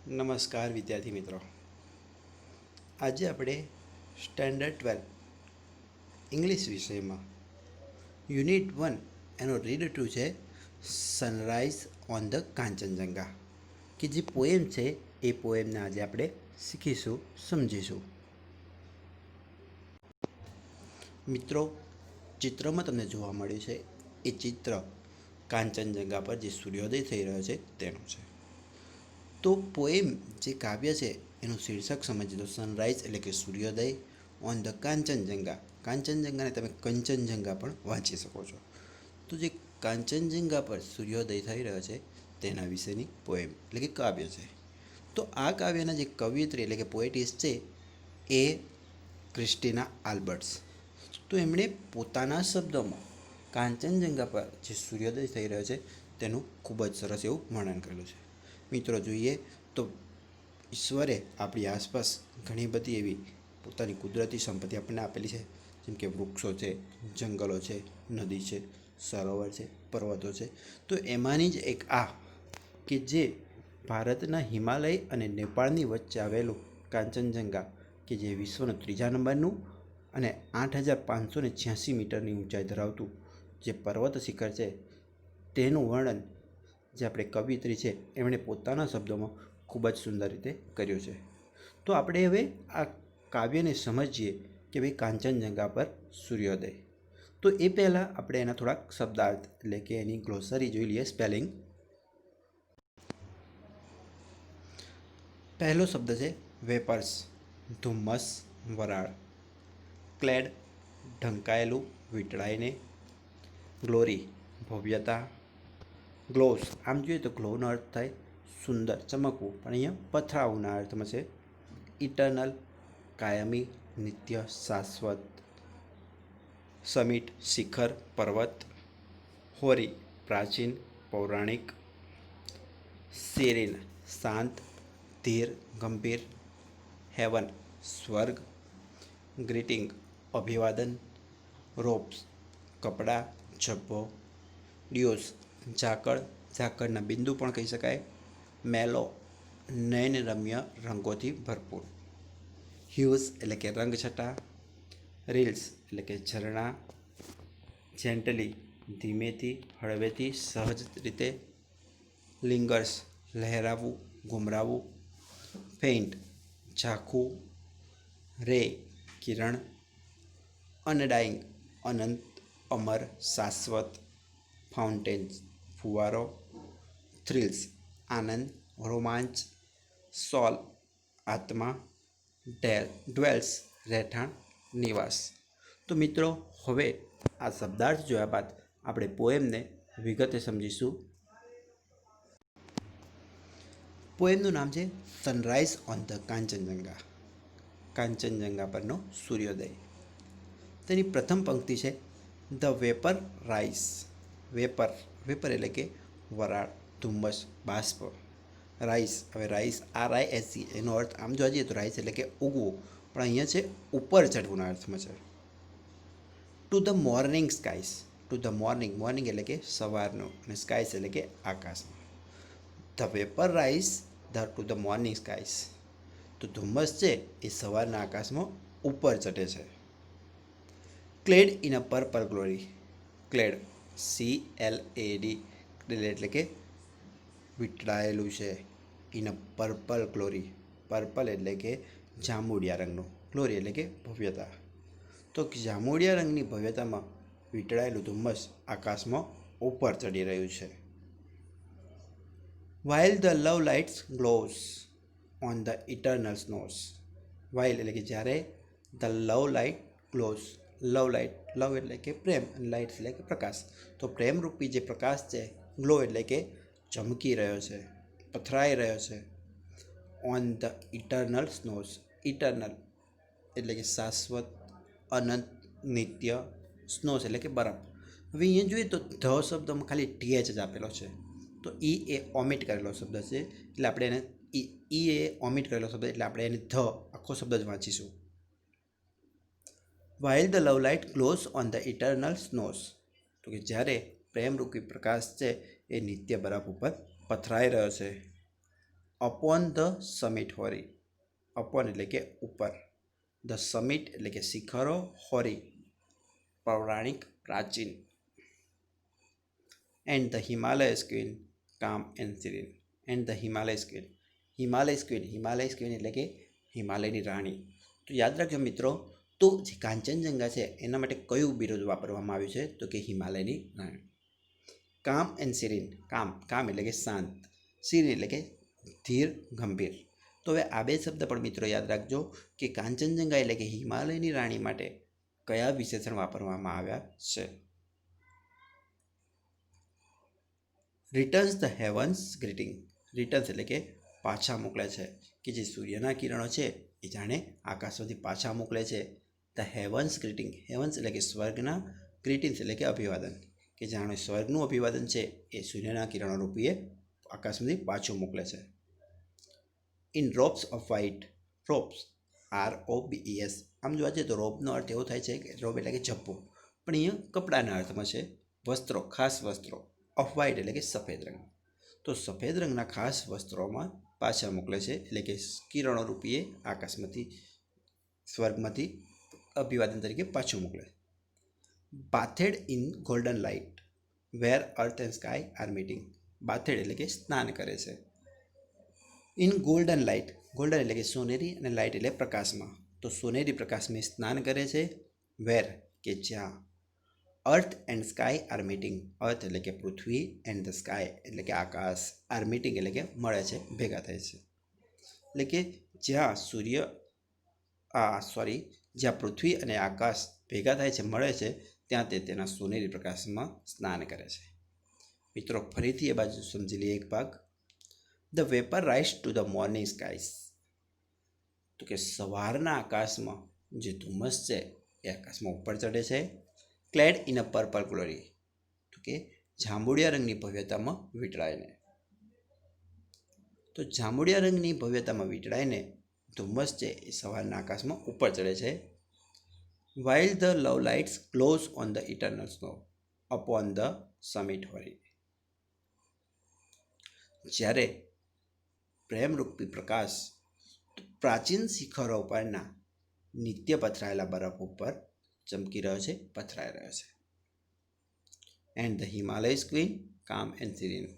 નમસ્કાર વિદ્યાર્થી મિત્રો. આજે આપણે સ્ટેન્ડર્ડ 12 ઇંગ્લિશ વિષયમાં યુનિટ 1 એનો રીડ ટુ છે સનરાઈઝ ઓન ધ કાંચનજંગા, કે જે પોએમ છે એ પોએમને આજે આપણે શીખીશું, સમજીશું. મિત્રો, ચિત્રમાં તમને જોવા મળ્યું છે એ ચિત્ર કાંચનજંગા પર જે સૂર્યોદય થઈ રહ્યો છે તેનું છે. તો પોએમ જે કાવ્ય છે એનું શીર્ષક સમજી લો. સનરાઈઝ એટલે કે સૂર્યોદય, ઓન ધ કાંચનજંગા, કાંચનજંગાને તમે કંચનજંગા પણ વાંચી શકો છો. તો જે કાંચનજંગા પર સૂર્યોદય થઈ રહ્યો છે તેના વિશેની પોએમ એટલે કે કાવ્ય છે. તો આ કાવ્યના જે કવિયત્રી એટલે કે પોએટિસ છે એ ક્રિસ્ટીના આલ્બર્ટ્સ. તો એમણે પોતાના શબ્દોમાં કાંચનજંગા પર જે સૂર્યોદય થઈ રહ્યો છે તેનું ખૂબ જ સરસ એવું વર્ણન કરેલું છે. મિત્રો, જોઈએ તો ઈશ્વરે આપણી આસપાસ ઘણી બધી એવી પોતાની કુદરતી સંપત્તિ આપણને આપેલી છે, જેમ કે વૃક્ષો છે, જંગલો છે, નદી છે, સરોવર છે, પર્વતો છે. તો એમાંની જ એક આ કે જે ભારતના હિમાલય અને નેપાળની વચ્ચે આવેલું કાંચનજંગા, કે જે વિશ્વનું 3જા નંબરનું અને 8,586 મીટરની ઊંચાઈ ધરાવતું જે પર્વત શિખર છે તેનું વર્ણન જે આપણે કવિયત્રી છે એમણે પોતાના શબ્દોમાં ખૂબ જ સુંદર રીતે કર્યું છે. તો આપણે હવે આ કાવ્યને સમજીએ કે ભાઈ કાંચનજંગા પર સૂર્યોદય. તો એ પહેલાં આપણે એના થોડાક શબ્દાર્થ એટલે કે એની ગ્લોસરી જોઈ લઈએ, સ્પેલિંગ. પહેલો શબ્દ છે વેપર્સ, ધુમ્મસ, વરાળ. ક્લેડ, ઢંકાયેલું, વીંટળાઈને. ગ્લોરી, ભવ્યતા. ગ્લોવ્સ, આમ જોઈએ તો ગ્લોનો અર્થ થાય સુંદર, ચમકવું, પણ અહીંયા પથરાવના અર્થમાં છે. ઇટર્નલ, કાયમી, નિત્ય, શાશ્વત. સમિટ, શિખર, પર્વત. હોરી, પ્રાચીન, પૌરાણિક. સેરેન, શાંત, ધીર, ગંભીર. હેવન, સ્વર્ગ. ગ્રીટિંગ, અભિવાદન. રોબ્સ, કપડાં, ઝભ્ભો. ડ્યુસ, ઝાકળ, ઝાકળના બિંદુ પણ કહી શકાય. મેલો, નયનરમ્ય રંગોથી ભરપૂર. હ્યુઝ એટલે કે રંગછટા. રીલ્સ એટલે કે ઝરણા. જેન્ટલી, ધીમેથી, હળવેથી, સહજ રીતે. લિંગર્સ, લહેરાવું, ગુમરાવું. ફેઇન્ટ, ઝાંખું. રે, કિરણ. અનડાઇંગ, અનંત, અમર, શાશ્વત. ફાઉન્ટેન્સ, ફુવારો. થ્રિલ્સ, આનંદ, રોમાંચ. સોલ, આત્મા. ડ્વેલ્સ, રહેઠાણ, નિવાસ. તો મિત્રો, હવે આ શબ્દાર્થ જોયા બાદ આપણે પોએમને વિગતે સમજીશું. પોએમનું નામ છે sunrise on the Kanchenjunga, Kanchenjunga પરનો સૂર્યોદય. તેની પ્રથમ પંક્તિ છે the vapour rice. Vapour, vapour એટલે કે વરાળ, ધુમ્મસ, બાષ્પ. રાઈસ, હવે રાઈસ RISE એનો અર્થ આમ જોવા જઈએ તો રાઈસ એટલે કે ઉગવું, પણ અહીંયા છે ઉપર ચઢવુંના અર્થમાં છે. To the morning skies, to the morning, morning એટલે કે સવારનું, અને સ્કાઈસ એટલે કે આકાશમાં. The vapour rise to the morning skies. તો ધુમ્મસ છે એ સવારના આકાશમાં ઉપર ચઢે છે. Clad in a purple glory. Clad, CLAD, એટલે કે વીંટળાયેલું છે. In a purple glory, purple એટલે કે જાંબુડિયા રંગનું, ગ્લોરી એટલે કે ભવ્યતા. તો જાંબુડિયા રંગની ભવ્યતામાં વીંટળાયેલું ધુમ્મસ આકાશમાં ઉપર ચડી રહ્યું છે. While the love lights glows on the eternal snows. While એટલે કે જ્યારે, the love light glows, love light, love એટલે કે પ્રેમ, અને લાઇટ એટલે કે પ્રકાશ. તો પ્રેમરૂપી જે પ્રકાશ છે, ગ્લો એટલે કે ચમકી રહ્યો છે, પથરાઈ રહ્યો છે. On the eternal snows, eternal એટલે કે શાશ્વત, અનંત, નિત્ય. સ્નોઝ એટલે કે બરફ. હવે અહીંયા જોઈએ તો ધ શબ્દમાં ખાલી TH જ આપેલો છે, તો એ ઓમિટ કરેલો શબ્દ છે, એટલે આપણે એને એ ઓમિટ કરેલો શબ્દ, એટલે આપણે એને ધ આખો શબ્દ જ વાંચીશું. While the love light glows on the eternal snows. તો કે જ્યારે પ્રેમરૂપી પ્રકાશ છે એ નિત્ય બરફ ઉપર પથરાઈ રહ્યો છે. અપોન ધ સમિટ હોરી, અપોન એટલે કે ઉપર, ધ સમિટ એટલે કે શિખરો, હોરી પૌરાણિક પ્રાચીન, એન્ડ ધ હિમાલયસ ક્વીન કામ and સિરીન, and the Himalayas queen, Himalayas queen, Himalayas queen એટલે કે હિમાલયની રાણી. તો યાદ રાખજો મિત્રો, તો જે કાંચનજંગા છે એના માટે કયું બિરુદ વાપરવામાં આવ્યું છે તો કે હિમાલયની રાણી. કામ એન્ડ સિરીન, કામ કામ એટલે કે શાંત, સિરીન એટલે કે ધીર ગંભીર. તો હવે આ બે શબ્દ પણ મિત્રો યાદ રાખજો કે કાંચનજંગા એટલે કે હિમાલયની રાણી માટે કયા વિશેષણ વાપરવામાં આવ્યા છે. Returns the heavens greeting, returns એટલે કે પાછા મોકલે છે, કે જે સૂર્યના કિરણો છે એ જાણે આકાશમાંથી પાછા મોકલે છે. ધ હેવન્સ ગ્રીટિંગ, હેવન્સ એટલે કે સ્વર્ગના, ગ્રીટિંગ્સ એટલે કે અભિવાદન, કે જાણે સ્વર્ગનું અભિવાદન છે એ સૂર્યના કિરણો રૂપીએ આકાશમાંથી પાછું મોકલે છે. In robes of white, robes ROBES, આમ જોવા જઈએ તો રોબનો અર્થ એવો થાય છે કે રોબ એટલે કે જબ્બો, પણ અહીંયા કપડાના અર્થમાં છે, વસ્ત્રો, ખાસ વસ્ત્રો. ઓફ વ્હાઇટ એટલે કે સફેદ રંગ, તો સફેદ રંગના ખાસ વસ્ત્રોમાં પાછા મોકલે છે, એટલે કે કિરણો રૂપીએ આકાશમાંથી સ્વર્ગમાંથી અભિવાદન તરીકે પાછું મોકલે. Bathed in golden light where earth and sky are meeting, bathed એટલે કે સ્નાન કરે છે. ઇન ગોલ્ડન લાઇટ, ગોલ્ડન એટલે કે સોનેરી અને લાઇટ એટલે પ્રકાશમાં, તો સોનેરી પ્રકાશમાં સ્નાન કરે છે. વેર કે જ્યાં, earth and sky are meeting, earth એટલે કે પૃથ્વી, એન્ડ ધ સ્કાય એટલે કે આકાશ, આર મીટિંગ એટલે કે મળે છે, ભેગા થાય છે. એટલે કે જ્યાં જ્યાં પૃથ્વી અને આકાશ ભેગા થાય છે, મળે છે, ત્યાં તે તેના સોનેરી પ્રકાશમાં સ્નાન કરે છે. મિત્રો ફરીથી એ બાજુ સમજી લઈએ એક ભાગ. The vapour rise to the morning skies, તો કે સવારના આકાશમાં જે ધુમ્મસ છે એ આકાશમાં ઉપર ચડે છે. Clad in a purple glory, તો કે જાંબુડિયા રંગની ભવ્યતામાં વીંટળાઈને, તો જાંબુડિયા રંગની ભવ્યતામાં વીંટળાઈને ધુમ્મસ છે એ સવારના આકાશમાં ઉપર ચડે છે. While the love lights glows on the eternal snow upon the summit hoary, જ્યારે પ્રેમરૂપી પ્રકાશ પ્રાચીન શિખરો પરના નિત્ય પથરાયેલા બરફ ઉપર ચમકી રહ્યો છે, પથરાઈ રહ્યો છે. એન્ડ ધ હિમાલયસ ક્વીન કામ એન્ડ સિરીન,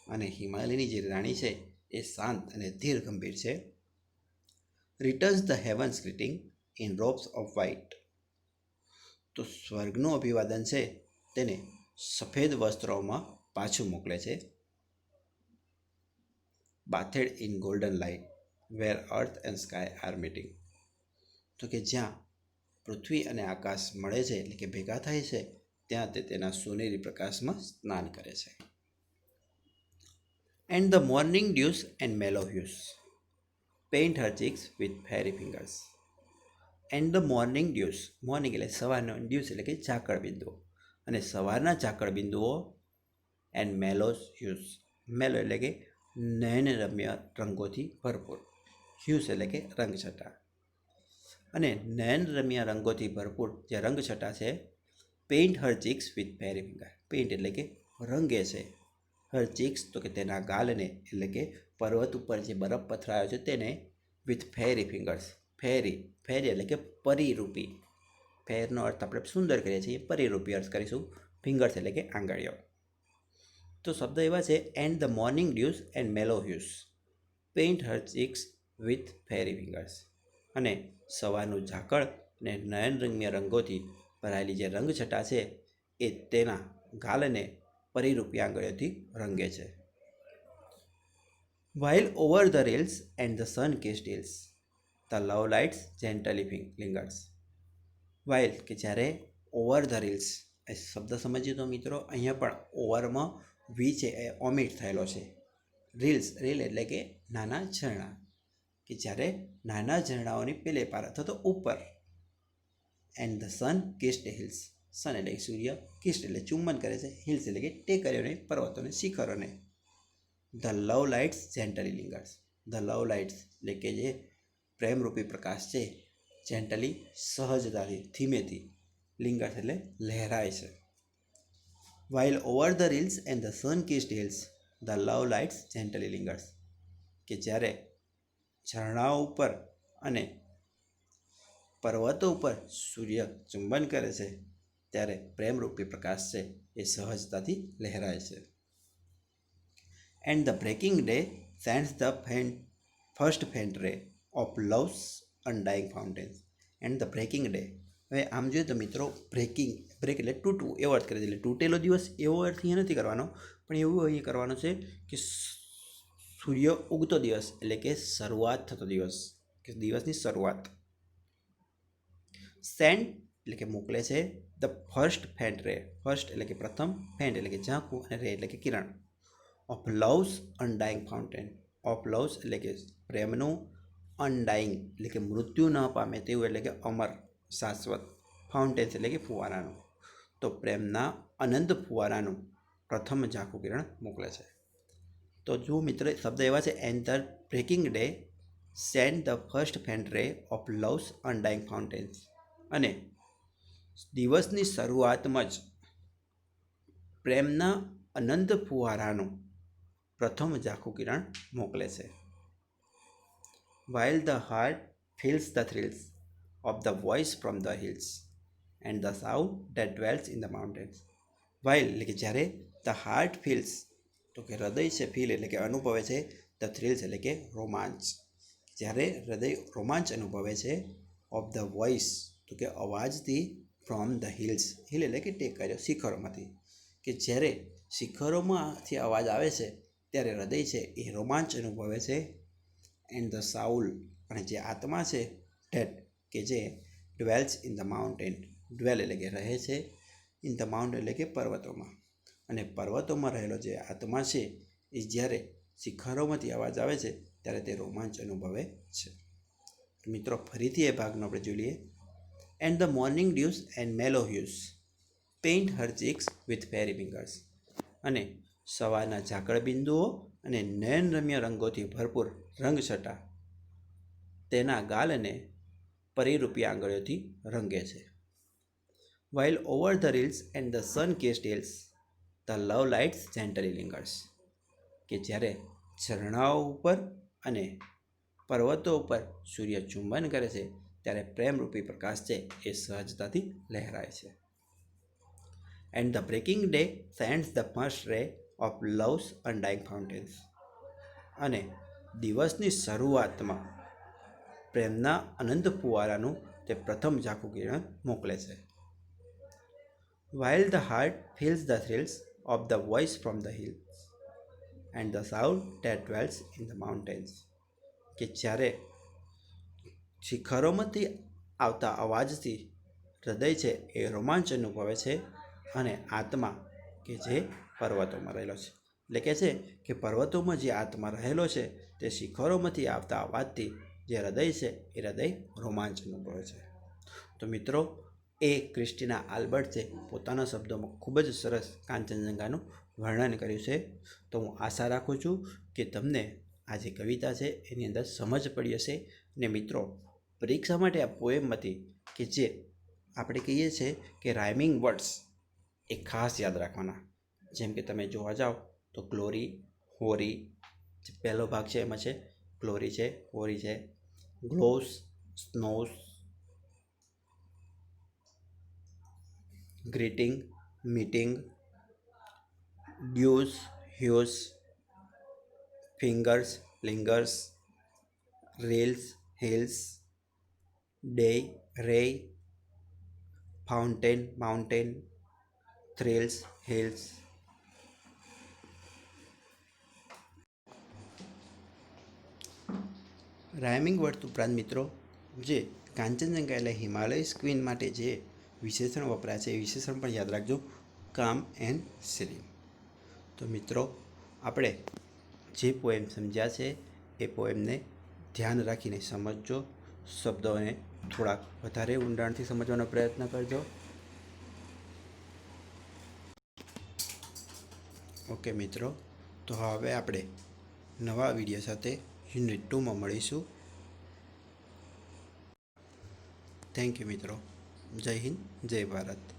અને હિમાલયની જે રાણી છે એ શાંત અને ધીર ગંભીર છે. Returns the heavens greeting in robes of white, તો સ્વર્ગનું અભિવાદન છે તેને સફેદ વસ્ત્રોમાં પાછું મોકલે છે. Bathed in golden light where earth and sky are meeting, તો કે જ્યાં પૃથ્વી અને આકાશ મળે છે એટલે કે ભેગા થાય છે, ત્યાં તે તેના સોનેરી પ્રકાશમાં સ્નાન કરે છે. And the morning dews and mellow hues paint her cheeks with fairy fingers, and the morning dews, morning એટલે સવારનો, ડ્યુસ એટલે કે ઝાકળ બિંદુઓ, અને સવારના ઝાકળ બિંદુઓ. એન્ડ મેલો હ્યુસ, મેલો એટલે કે નયનરમ્ય રંગોથી ભરપૂર, હ્યુસ એટલે કે રંગછટા, અને નયનરમ્ય રંગોથી ભરપૂર જે રંગછટા છે. Paint her cheeks with fairy finger, paint એટલે કે રંગે છે, હર ચીક્સ તો કે તેના ગાલને, એટલે કે પર્વત ઉપર જે બરફ પથરાયો છે તેને, વિથ ફેરી ફિંગર્સ, ફેરી, ફેરી એટલે કે પરિરૂપી, ફેરનો અર્થ આપણે સુંદર કરીએ છીએ, પરિરૂપી અર્થ કરીશું. ફિંગર્સ એટલે કે આંગળીઓ. તો શબ્દ એવા છે, and the morning dews and mellow hues paint her cheeks with fairy fingers, અને સવારનું ઝાકળ અને નયનરમ્ય રંગોથી ભરાયેલી જે રંગછટા છે એ તેના ગાલને પરિરૂપી આંગળીઓથી રંગે છે. While over the rails and the sun kissed hills the love lights gently lingers, while કે જ્યારે ઓવર ધ રીલ્સ, એ શબ્દ સમજીએ તો મિત્રો અહીંયા પણ ઓવરમાં વી છે એ ઓમિટ થયેલો છે. રીલ્સ, રીલ એટલે કે નાના ઝરણા, કે જ્યારે નાના ઝરણાઓની પેલે પાર અથવા તો ઉપર. And the sun kissed hills, sun એટલે સૂર્ય, કિસ્ડ એટલે ચુંબન કરે છે, હિલ્સ એટલે કે ટેકરીઓને, પર્વતોને, શિખરોને. The love lights gently lingers, the love lights એટલે કે જે પ્રેમરૂપી પ્રકાશ છે, જેન્ટલી સહજતાથી, ધીમેથી, લિંગર્સ એટલે લહેરાય છે. While over the reels and the sun kissed hills the love lights gently lingers, કે જ્યારે ઝરણાઓ ઉપર અને પર્વતો ઉપર સૂર્ય ચુંબન કરે છે ત્યારે પ્રેમરૂપી પ્રકાશ છે એ સહજતાથી લહેરાય છે. And the breaking day sends the first faint ray of love's undying fountains. And the breaking day, હવે આમ જોઈએ તો મિત્રો બ્રેક એટલે તૂટવું એવો અર્થ કરે છે. એટલે તૂટેલો દિવસ એવો અર્થ અહીંયા નથી કરવાનો, પણ એવું અહીંયા કરવાનો છે કે સૂર્ય ઉગતો દિવસ એટલે કે શરૂઆત થતો દિવસ, કે દિવસની શરૂઆત. સેન્ડ એટલે કે મોકલે છે ધ ફર્સ્ટ ફેન્ટ રે, ફર્સ્ટ એટલે કે પ્રથમ, ફેન્ટ એટલે કે ઝાંખું અને રે એટલે કે કિરણ, of love's undying fountain. Of love's એટલે કે પ્રેમનું, અનડાઇંગ એટલે કે મૃત્યુ ન પામે તેવું એટલે કે અમર, શાશ્વત, ફાઉન્ટેન્સ એટલે કે ફુવારાનું. તો પ્રેમના અનંત ફુવારાનું પ્રથમ ઝાંખું કિરણ મોકલે છે. તો જો મિત્ર શબ્દ એવા છે, and the breaking day send the first faint ray of love's undying fountains. અને દિવસની શરૂઆતમાં જ પ્રેમના અનંત ફુવારાનું પ્રથમ ઝાંખું કિરણ મોકલે છે. while the heart feels the thrills of the voice from the hills and the sound that dwells in the mountains. while એટલે કે જ્યારે the heart feels, તો કે હૃદય છે, ફીલ એટલે કે અનુભવે છે, the thrills એટલે કે રોમાંચ, જ્યારે હૃદય રોમાંચ અનુભવે છે, ઓફ ધ વોઇસ તો કે અવાજથી, ફ્રોમ ધ હિલ્સ, હિલ એટલે કે ટેકરીઓ, શિખરોમાંથી, કે જ્યારે શિખરોમાંથી અવાજ આવે છે ત્યારે હૃદય છે એ રોમાંચ અનુભવે છે. એન્ડ ધ સાઉલ, અને જે આત્મા છે, ડેટ કે જે ડ્વેલ્સ ઇન ધ માઉન્ટેન, ડ્વેલ એટલે કે રહે છે, ઇન ધ માઉન્ટેન એટલે કે પર્વતોમાં, અને પર્વતોમાં રહેલો જે આત્મા છે એ જ્યારે શિખરોમાંથી અવાજ આવે છે ત્યારે તે રોમાંચ અનુભવે છે. મિત્રો ફરીથી એ ભાગનો આપણે જોઈ લઈએ. And the morning dews and mellow hues paint her cheeks with fairy fingers. અને સવારના ઝાકળ બિંદુઓ અને નયનરમ્ય રંગોથી ભરપૂર રંગછટા તેના ગાલને પરિરૂપી આંગળીઓથી રંગે છે. while over the rills and the sun-kissed hills the love lights gently lingers. કે જ્યારે ઝરણાઓ ઉપર અને પર્વતો ઉપર સૂર્ય ચુંબન કરે છે ત્યારે પ્રેમરૂપી પ્રકાશ છે એ સહજતાથી લહેરાય છે. And the breaking day sends the first ray of love's undying fountains. અને દિવસની શરૂઆતમાં પ્રેમના અનંત ફુવારાનું તે પ્રથમ ઝાંખું કિરણ મોકલે છે. while the heart feels the thrills of the voice from the hills and the sound that dwells in the mountains. કે જ્યારે શિખરોમાંથી આવતા અવાજથી હૃદય છે એ રોમાંચ અનુભવે છે, અને આત્મા કે જે પર્વતોમાં રહેલો છે, એટલે કે છે કે પર્વતોમાં જે આત્મા રહેલો છે તે શિખરોમાંથી આવતા અવાજથી જે હૃદય છે એ હૃદય રોમાંચ અનુભવે છે. તો મિત્રો એ ક્રિસ્ટીના આલ્બર્ટે પોતાના શબ્દોમાં ખૂબ જ સરસ કાંચનજંઘાનું વર્ણન કર્યું છે. તો હું આશા રાખું છું કે તમને આ જે કવિતા છે એની અંદર સમજ પડી હશે. ને મિત્રો પરીક્ષા માટે આ પોએમમાંથી કે જે આપણે કહીએ છીએ કે રાઇમિંગ વર્ડ્સ એ ખાસ યાદ રાખવાના. જેમ કે તમે જોવા જાઓ તો ગ્લોરી, હોરી, જે પહેલો ભાગ છે એમાં છે ગ્લોરી છે, હોરી છે, glows, snows, greeting, meeting, dews, hues, fingers, lingers, rails, hills, day, ray, fountain, mountain, thrills, hills. Rhyming word ઉપરાંત મિત્રો જે કાંચનજંઘા એટલે હિમાલય ક્વીન માટે જે વિશેષણ વપરાય છે એ વિશેષણ પણ યાદ રાખજો, કામ એન્ડ સેરિંગ. તો મિત્રો આપણે જે પોએમ સમજ્યા છે એ પોએમને ધ્યાન રાખીને સમજજો, શબ્દોને થોડાક વધારે ઊંડાણથી સમજવાનો પ્રયત્ન કરજો. ઓકે મિત્રો, તો હવે આપણે નવા વિડીયો સાથે યુનિટ 2માં મળીશું. થેન્ક યુ મિત્રો. જય હિન્દ, જય ભારત.